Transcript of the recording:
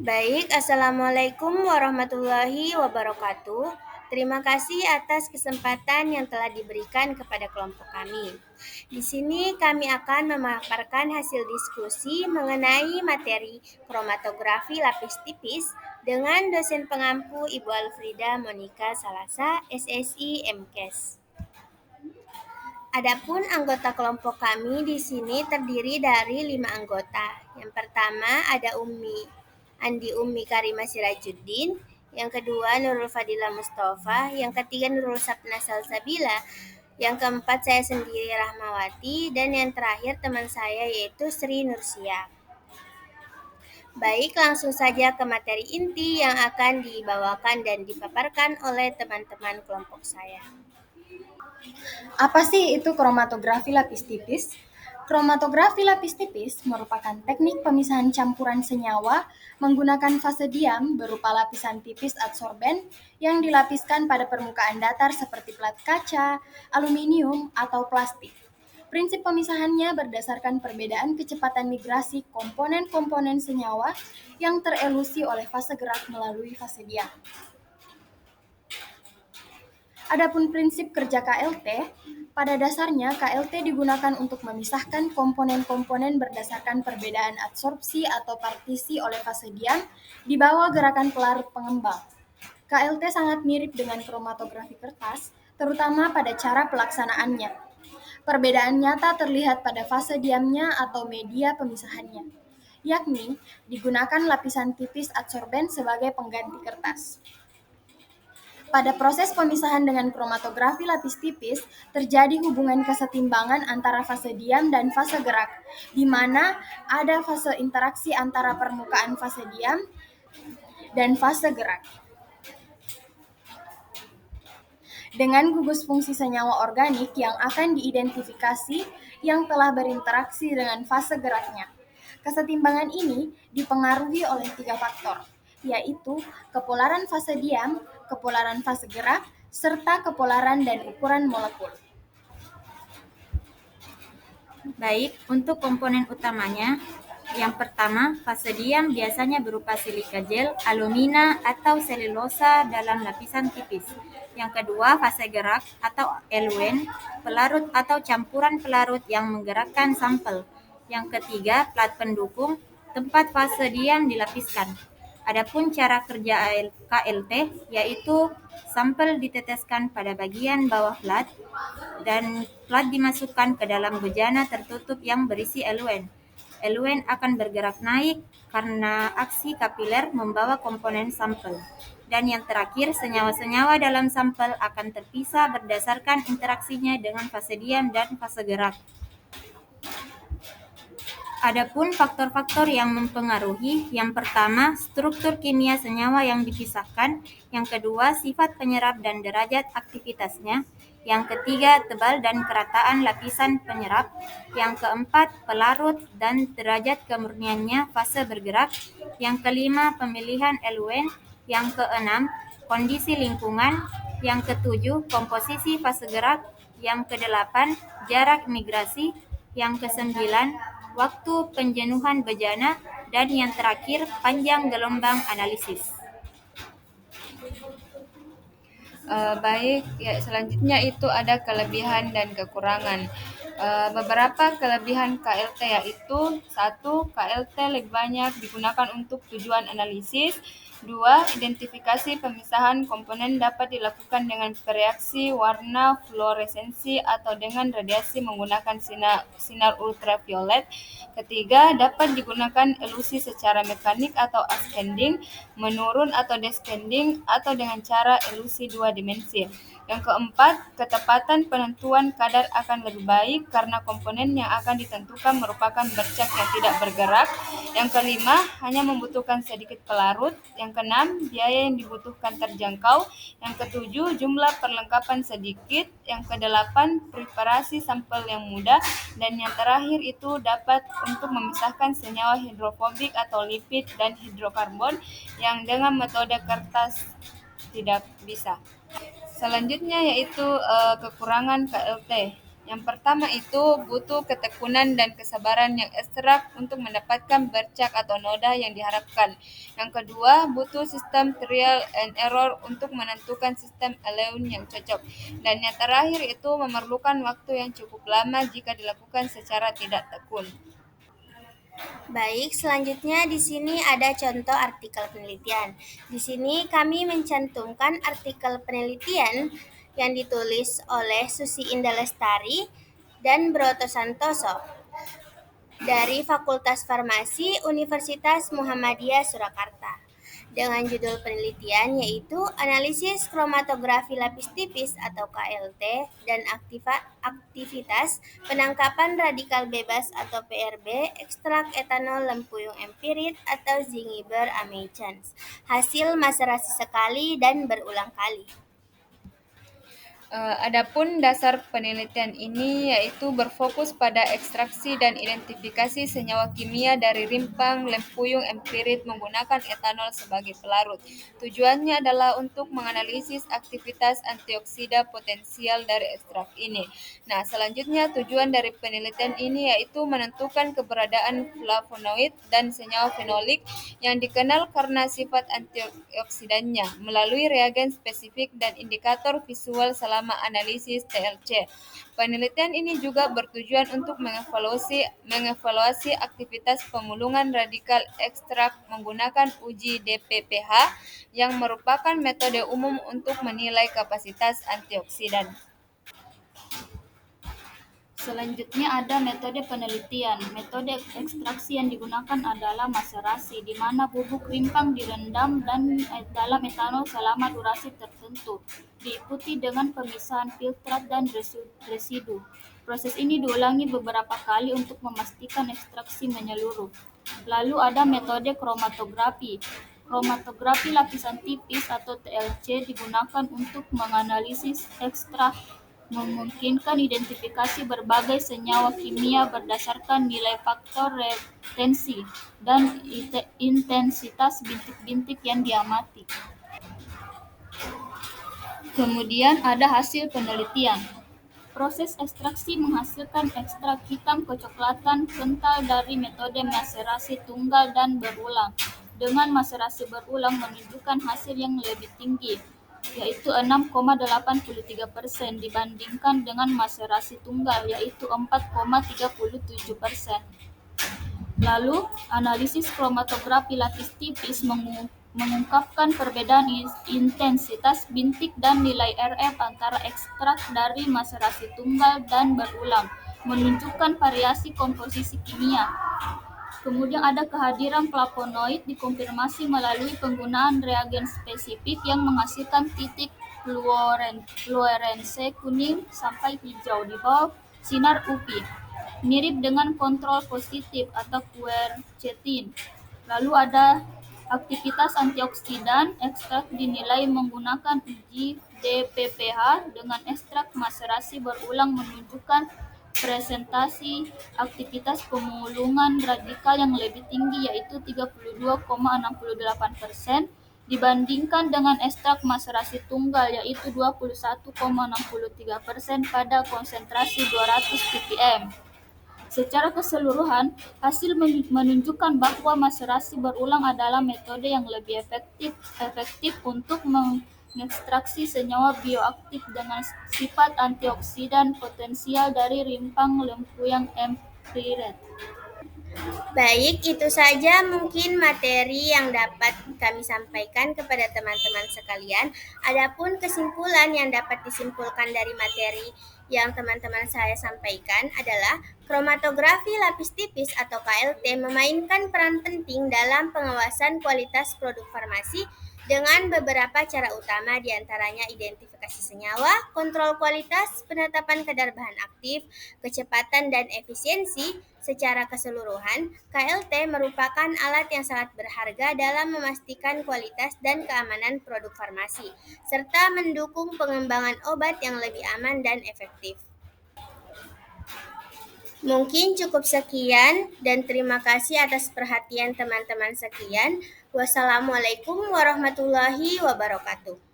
Baik, Assalamualaikum warahmatullahi wabarakatuh. Terima kasih atas kesempatan yang telah diberikan kepada kelompok kami. Di sini kami akan memaparkan hasil diskusi mengenai materi kromatografi lapis tipis dengan dosen pengampu Ibu Alfrida Monika Salasa, SSI MKes. Adapun anggota kelompok kami di sini terdiri dari 5 anggota. Yang pertama ada Andi Ummi Karimah Sirajuddin, yang kedua Nurul Fadila Mustafa, yang ketiga Nurul Sapna Salsabila, yang keempat saya sendiri Rahmawati, dan yang terakhir teman saya yaitu Sri Nursia. Baik, langsung saja ke materi inti yang akan dibawakan dan dipaparkan oleh teman-teman kelompok saya. Apa sih itu kromatografi lapis tipis? Kromatografi lapis tipis merupakan teknik pemisahan campuran senyawa menggunakan fase diam berupa lapisan tipis adsorben yang dilapiskan pada permukaan datar seperti plat kaca, aluminium, atau plastik. Prinsip pemisahannya berdasarkan perbedaan kecepatan migrasi komponen-komponen senyawa yang terelusi oleh fase gerak melalui fase diam. Adapun prinsip kerja KLT, pada dasarnya KLT digunakan untuk memisahkan komponen-komponen berdasarkan perbedaan adsorpsi atau partisi oleh fase diam di bawah gerakan pelarut pengembang. KLT sangat mirip dengan kromatografi kertas, terutama pada cara pelaksanaannya. Perbedaan nyata terlihat pada fase diamnya atau media pemisahannya, yakni digunakan lapisan tipis adsorben sebagai pengganti kertas. Pada proses pemisahan dengan kromatografi lapis tipis, terjadi hubungan kesetimbangan antara fase diam dan fase gerak, di mana ada fase interaksi antara permukaan fase diam dan fase gerak. Dengan gugus fungsi senyawa organik yang akan diidentifikasi yang telah berinteraksi dengan fase geraknya. Kesetimbangan ini dipengaruhi oleh 3 faktor, yaitu kepolaran fase diam, kepolaran fase gerak, serta kepolaran dan ukuran molekul. Baik, untuk komponen utamanya, yang pertama, fase diam biasanya berupa silika gel, alumina, atau selulosa dalam lapisan tipis. Yang kedua, fase gerak atau eluen, pelarut atau campuran pelarut yang menggerakkan sampel. Yang ketiga, plat pendukung, tempat fase diam dilapiskan. Adapun cara kerja KLT, yaitu sampel diteteskan pada bagian bawah plat dan plat dimasukkan ke dalam bejana tertutup yang berisi eluen. Eluen akan bergerak naik karena aksi kapiler membawa komponen sampel. Dan yang terakhir, senyawa-senyawa dalam sampel akan terpisah berdasarkan interaksinya dengan fase diam dan fase gerak. Adapun faktor-faktor yang mempengaruhi, yang pertama, struktur kimia senyawa yang dipisahkan, yang kedua, sifat penyerap dan derajat aktivitasnya, yang ketiga, tebal dan kerataan lapisan penyerap, yang keempat, pelarut dan derajat kemurniannya fase bergerak, yang kelima, pemilihan eluen, yang keenam, kondisi lingkungan, yang ketujuh, komposisi fase gerak, yang kedelapan, jarak migrasi, yang kesembilan, waktu penjenuhan bejana, dan yang terakhir, panjang gelombang analisis. Baik, ya, selanjutnya itu ada kelebihan dan kekurangan. Beberapa kelebihan KLT yaitu 1. KLT lebih banyak digunakan untuk tujuan analisis. 2. Identifikasi pemisahan komponen dapat dilakukan dengan reaksi warna fluoresensi atau dengan radiasi menggunakan sinar ultraviolet. Ketiga, dapat digunakan elusi secara mekanik atau ascending, menurun atau descending, atau dengan cara elusi 2 dimensi. Yang keempat, ketepatan penentuan kadar akan lebih baik karena komponen yang akan ditentukan merupakan bercak yang tidak bergerak. Yang kelima, hanya membutuhkan sedikit pelarut. Yang keenam, biaya yang dibutuhkan terjangkau. Yang ketujuh, jumlah perlengkapan sedikit. Yang kedelapan, preparasi sampel yang mudah. Dan yang terakhir itu dapat untuk memisahkan senyawa hidrofobik atau lipid dan hidrokarbon yang dengan metode kertas tidak bisa. Selanjutnya yaitu kekurangan KLT. Yang pertama itu butuh ketekunan dan kesabaran yang ekstrak untuk mendapatkan bercak atau noda yang diharapkan. Yang kedua, butuh sistem trial and error untuk menentukan sistem alloy yang cocok. Dan yang terakhir itu memerlukan waktu yang cukup lama jika dilakukan secara tidak tekun. Baik, selanjutnya di sini ada contoh artikel penelitian. Di sini kami mencantumkan artikel penelitian yang ditulis oleh Susi Indah Lestari dan Broto Santoso dari Fakultas Farmasi Universitas Muhammadiyah Surakarta dengan judul penelitian yaitu Analisis Kromatografi Lapis Tipis atau KLT dan aktivitas penangkapan radikal bebas atau PRB ekstrak etanol lempuyung empirit atau zingiber ameichans. Hasil maserasi sekali dan berulang kali. Adapun dasar penelitian ini yaitu berfokus pada ekstraksi dan identifikasi senyawa kimia dari rimpang lempuyung empirit menggunakan etanol sebagai pelarut. Tujuannya adalah untuk menganalisis aktivitas antioksida potensial dari ekstrak ini. Nah, selanjutnya tujuan dari penelitian ini yaitu menentukan keberadaan flavonoid dan senyawa fenolik yang dikenal karena sifat antioksidannya melalui reagen spesifik dan indikator visual selama analisis TLC. Penelitian ini juga bertujuan untuk mengevaluasi aktivitas pemulungan radikal ekstrak menggunakan uji DPPH yang merupakan metode umum untuk menilai kapasitas antioksidan. Selanjutnya ada metode penelitian. Metode ekstraksi yang digunakan adalah maserasi, di mana bubuk rimpang direndam dan dalam etanol selama durasi tertentu, diikuti dengan pemisahan filtrat dan residu. Proses ini diulangi beberapa kali untuk memastikan ekstraksi menyeluruh. Lalu ada metode kromatografi. Kromatografi lapisan tipis atau TLC digunakan untuk menganalisis ekstrak, memungkinkan identifikasi berbagai senyawa kimia berdasarkan nilai faktor retensi dan intensitas bintik-bintik yang diamati. Kemudian ada hasil penelitian. Proses ekstraksi menghasilkan ekstrak hitam kecoklatan kental dari metode maserasi tunggal dan berulang. Dengan maserasi berulang menunjukkan hasil yang lebih tinggi, yaitu 6,83% dibandingkan dengan maserasi tunggal, yaitu 4,37%. Lalu, analisis kromatografi lapis tipis mengungkapkan perbedaan intensitas bintik dan nilai RF antara ekstrak dari maserasi tunggal dan berulang, menunjukkan variasi komposisi kimia. Kemudian ada kehadiran flavonoid dikonfirmasi melalui penggunaan reagen spesifik yang menghasilkan titik fluoresens kuning sampai hijau di bawah sinar UV, mirip dengan kontrol positif atau quercetin. Lalu ada aktivitas antioksidan. Ekstrak dinilai menggunakan uji DPPH dengan ekstrak maserasi berulang menunjukkan presentasi aktivitas pemulungan radikal yang lebih tinggi, yaitu 32,68% dibandingkan dengan ekstrak maserasi tunggal, yaitu 21,63% pada konsentrasi 200 ppm. Secara keseluruhan, hasil menunjukkan bahwa maserasi berulang adalah metode yang lebih efektif untuk mengekstraksi senyawa bioaktif dengan sifat antioksidan potensial dari rimpang lempuyung empirit. Baik, itu saja mungkin materi yang dapat kami sampaikan kepada teman-teman sekalian. Adapun kesimpulan yang dapat disimpulkan dari materi yang teman-teman saya sampaikan adalah kromatografi lapis tipis atau KLT memainkan peran penting dalam pengawasan kualitas produk farmasi dengan beberapa cara utama, diantaranya identifikasi senyawa, kontrol kualitas, penetapan kadar bahan aktif, kecepatan dan efisiensi. Secara keseluruhan, KLT merupakan alat yang sangat berharga dalam memastikan kualitas dan keamanan produk farmasi, serta mendukung pengembangan obat yang lebih aman dan efektif. Mungkin cukup sekian dan terima kasih atas perhatian teman-teman sekian. Wassalamualaikum warahmatullahi wabarakatuh.